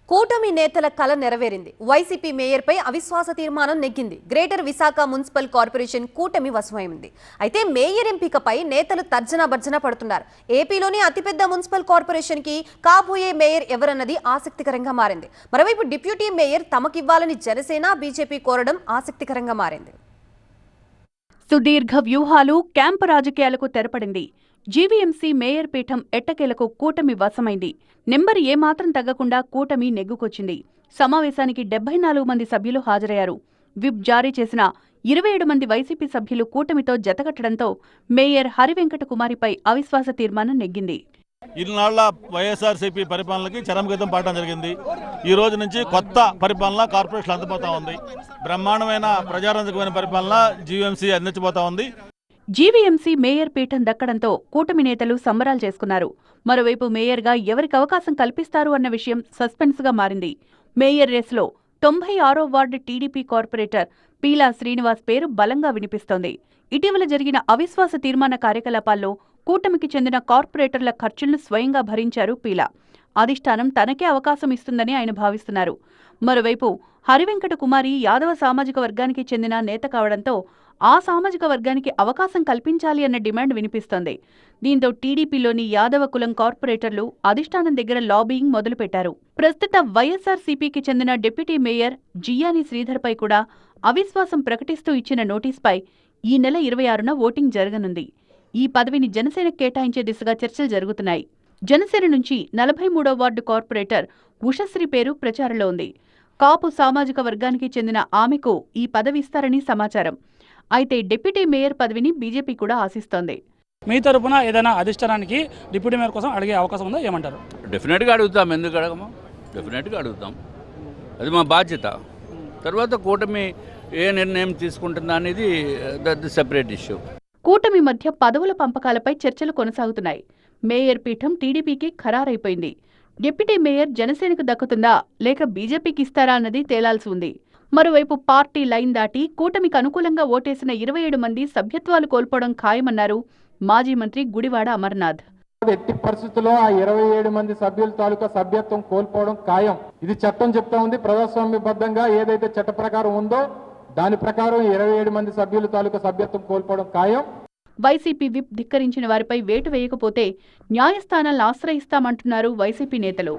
కూటమి నేతల కల నెరవేరింది. వైసీపీ మేయర్పై అవిశ్వాస తీర్మానం నెగ్గింది. గ్రేటర్ విశాఖ మున్సిపల్ కార్పొరేషన్ కూటమి వశమైంది. అయితే మేయర్ ఎంపికపై నేతలు తర్జన భర్జన పడుతున్నారు. ఏపీలోని అతిపెద్ద మున్సిపల్ కార్పొరేషన్ కి కాబోయే మేయర్ ఎవరన్నది ఆసక్తికరంగా మారింది. మరోవైపు డిప్యూటీ మేయర్ తమకివ్వాలని జనసేన, బీజేపీ కోరడం ఆసక్తికరంగా మారింది. సుదీర్ఘ వ్యూహాలు, క్యాంపు రాజకీయాలకు తెరపడింది. జీవీఎంసీ మేయర్ పీఠం ఎట్టకేలకు కూటమి వశమైంది. నెంబర్ ఏమాత్రం తగ్గకుండా కూటమి నెగ్గుకొచ్చింది. సమావేశానికి 74 మంది సభ్యులు హాజరయ్యారు. విప్ జారీ చేసిన 27 మంది వైసీపీ సభ్యులు కూటమితో జతకట్టడంతో మేయర్ హరివెంకట కుమారిపై అవిశ్వాస తీర్మానం నెగ్గింది. ఇన్నాళ్ల వైఎస్ఆర్సీపీ పరిపాలనకి చరమగీతం పాడడం జరిగింది. ఈ రోజు నుంచి కొత్త పరిపాలన కార్పొరేషన్ అందిపోతా ఉంది. బ్రహ్మాండమైన ప్రజారంజకమైన పరిపాలన జీవీఎంసీ అందించబోతా ఉంది. జీవీఎంసీ మేయర్ పీఠం దక్కడంతో కూటమి నేతలు సంబరాలు చేసుకున్నారు. మరోవైపు మేయర్గా ఎవరికి అవకాశం కల్పిస్తారు అన్న విషయం సస్పెన్స్గా మారింది. మేయర్ రేసులో 96వ ward TDP corporator Peela Srinivas పేరు బలంగా వినిపిస్తోంది. ఇటీవల జరిగిన అవిశ్వాస తీర్మాన కార్యకలాపాల్లో కూటమికి చెందిన కార్పొరేటర్ల ఖర్చులను స్వయంగా భరించారు పీలా. అధిష్టానం తనకే అవకాశం ఇస్తుందని ఆయన భావిస్తున్నారు. మరోవైపు హరివెంకట కుమారి యాదవ సామాజిక వర్గానికి చెందిన నేత కావడంతో ఆ సామాజిక వర్గానికి అవకాశం కల్పించాలి అన్న డిమాండ్ వినిపిస్తోంది. దీంతో టీడీపీలోని యాదవ కులం కార్పొరేటర్లు అధిష్టానం దగ్గర లాబియింగ్ మొదలుపెట్టారు. ప్రస్తుత వైఎస్ఆర్సీపీకి చెందిన డిప్యూటీ మేయర్ జియాని శ్రీధర్పై కూడా అవిశ్వాసం ప్రకటిస్తూ ఇచ్చిన నోటీస్పై ఈ నెల 26న ఓటింగ్ జరగనుంది. ఈ పదవిని జనసేనకు కేటాయించే దిశగా చర్చలు జరుగుతున్నాయి. జనసేన నుంచి 43వ వార్డు కార్పొరేటర్ ఉషశ్రీ పేరు ప్రచారంలో ఉంది. కాపు సామాజిక వర్గానికి చెందిన ఆమెకు ఈ పదవి ఇస్తారని సమాచారం. అయితే డిప్యూటీ మేయర్ పదవిని బీజేపీ కూడా ఆశిస్తోంది. మీ తరపున ఏదైనా అధిష్టానానికి డిప్యూటీ మేయర్ కోసం అడిగే అవకాశం ఉందా, ఏమంటారు? డెఫినెట్గా అడుగుతాం. ఎందుకు అడగము? డెఫినెట్గా అడుగుతాం. అది మా బాధ్యత. తర్వాత కూటమి ఏ నిర్ణయం తీసుకుంటుందా అనేది సెపరేట్ ఇష్యూ. కూటమి మధ్య పదవుల పంపకాలపై చర్చలు కొనసాగుతున్నాయి. మేయర్ పీఠం టీడీపీకి ఖరారైపోయింది. డిప్యూటీ మేయర్ జనసేనకు దక్కుతుందా లేక బీజేపీకి ఇస్తారా అన్నది తేలాల్సి ఉంది. మరోవైపు పార్టీ లైన్ దాటి కూటమికి అనుకూలంగా ఓటేసిన 27 మంది సభ్యత్వాలు కోల్పోవడం ఖాయమన్నారు మాజీ మంత్రి గుడివాడ అమర్నాథ్. ఎట్టి పరిస్థితుల్లో ఆ 27 మంది సభ్యుల తాలూకా సభ్యత్వం కోల్పోవడం ఖాయం. ఇది చట్టం చెప్తా ఉంది. ప్రజాస్వామ్యబద్ధంగా ఏదైతే చట్ట ప్రకారం ఉందో దాని ప్రకారం 27 మంది సభ్యుల తాలూకా సభ్యత్వం కోల్పోవడం ఖాయం. వైసీపీ విప్ ధిక్కరించిన వారిపై వేటు వేయకపోతే న్యాయస్థానాలను ఆశ్రయిస్తామంటున్నారు వైసీపీ నేతలు.